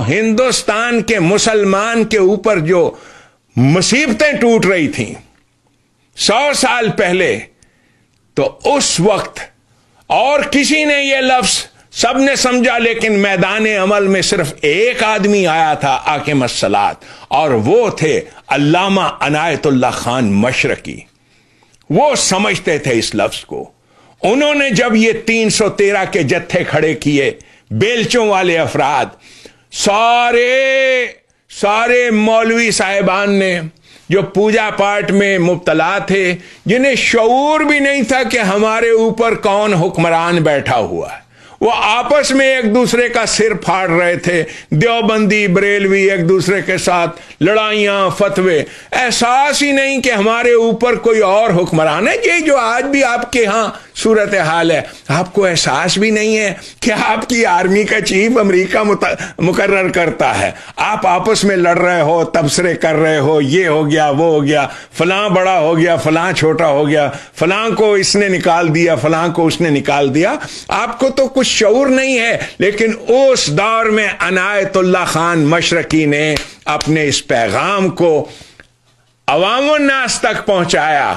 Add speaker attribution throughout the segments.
Speaker 1: ہندوستان کے مسلمان کے اوپر جو مصیبتیں ٹوٹ رہی تھیں 100 سال پہلے، تو اس وقت اور کسی نے یہ لفظ سب نے سمجھا، لیکن میدان عمل میں صرف ایک آدمی آیا تھا، اقیم الصلاۃ، اور وہ تھے علامہ عنایت اللہ خان مشرقی۔ وہ سمجھتے تھے اس لفظ کو۔ انہوں نے جب یہ 313 کے جتھے کھڑے کیے، بیلچوں والے افراد، سارے مولوی صاحبان نے جو پوجا پاٹ میں مبتلا تھے، جنہیں شعور بھی نہیں تھا کہ ہمارے اوپر کون حکمران بیٹھا ہوا ہے، وہ آپس میں ایک دوسرے کا سر پھاڑ رہے تھے، دیوبندی بریلوی ایک دوسرے کے ساتھ لڑائیاں، فتوے، احساس ہی نہیں کہ ہمارے اوپر کوئی اور حکمران ہے۔ یہ جو آج بھی آپ کے ہاں صورتحال ہے، آپ کو احساس بھی نہیں ہے کہ آپ کی آرمی کا چیف امریکہ مقرر کرتا ہے، آپ آپس میں لڑ رہے ہو، تبصرے کر رہے ہو، یہ ہو گیا، وہ ہو گیا، فلاں بڑا ہو گیا، فلاں چھوٹا ہو گیا، فلاں کو اس نے نکال دیا، فلاں کو اس نے نکال دیا۔ آپ کو تو کچھ شعور نہیں ہے، لیکن اس دور میں عنایت اللہ خان مشرقی نے اپنے اس پیغام کو عوام الناس تک پہنچایا،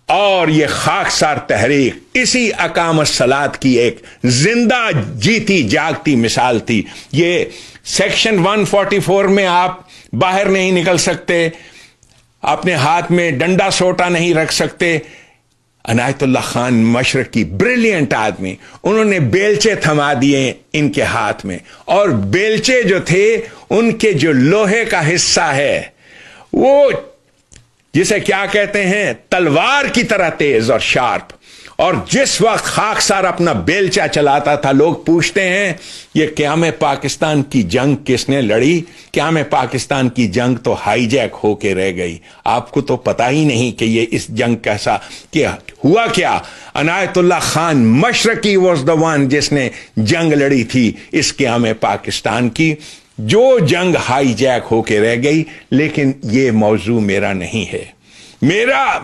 Speaker 1: اور یہ خاکسار تحریک اسی اقام الصلاۃ کی ایک زندہ جیتی جاگتی مثال تھی۔ یہ سیکشن 144 میں آپ باہر نہیں نکل سکتے، اپنے ہاتھ میں ڈنڈا سوٹا نہیں رکھ سکتے۔ عنایت اللہ خان مشرقی بریلینٹ آدمی، انہوں نے بیلچے تھما دیے ان کے ہاتھ میں، اور بیلچے جو تھے ان کے جو لوہے کا حصہ ہے وہ جسے کیا کہتے ہیں، تلوار کی طرح تیز اور شارپ۔ اور جس وقت خاکسار اپنا بیلچا چلاتا تھا، لوگ پوچھتے ہیں یہ قیام پاکستان کی جنگ کس نے لڑی؟ قیام پاکستان کی جنگ تو ہائی جیک ہو کے رہ گئی۔ آپ کو تو پتہ ہی نہیں کہ یہ اس جنگ کیسا کیا ہوا۔ کیا عنایت اللہ خان مشرقی واز دا ون جس نے جنگ لڑی تھی اس قیام پاکستان کی، جو جنگ ہائی جیک ہو کے رہ گئی۔ لیکن یہ موضوع میرا نہیں ہے، میرا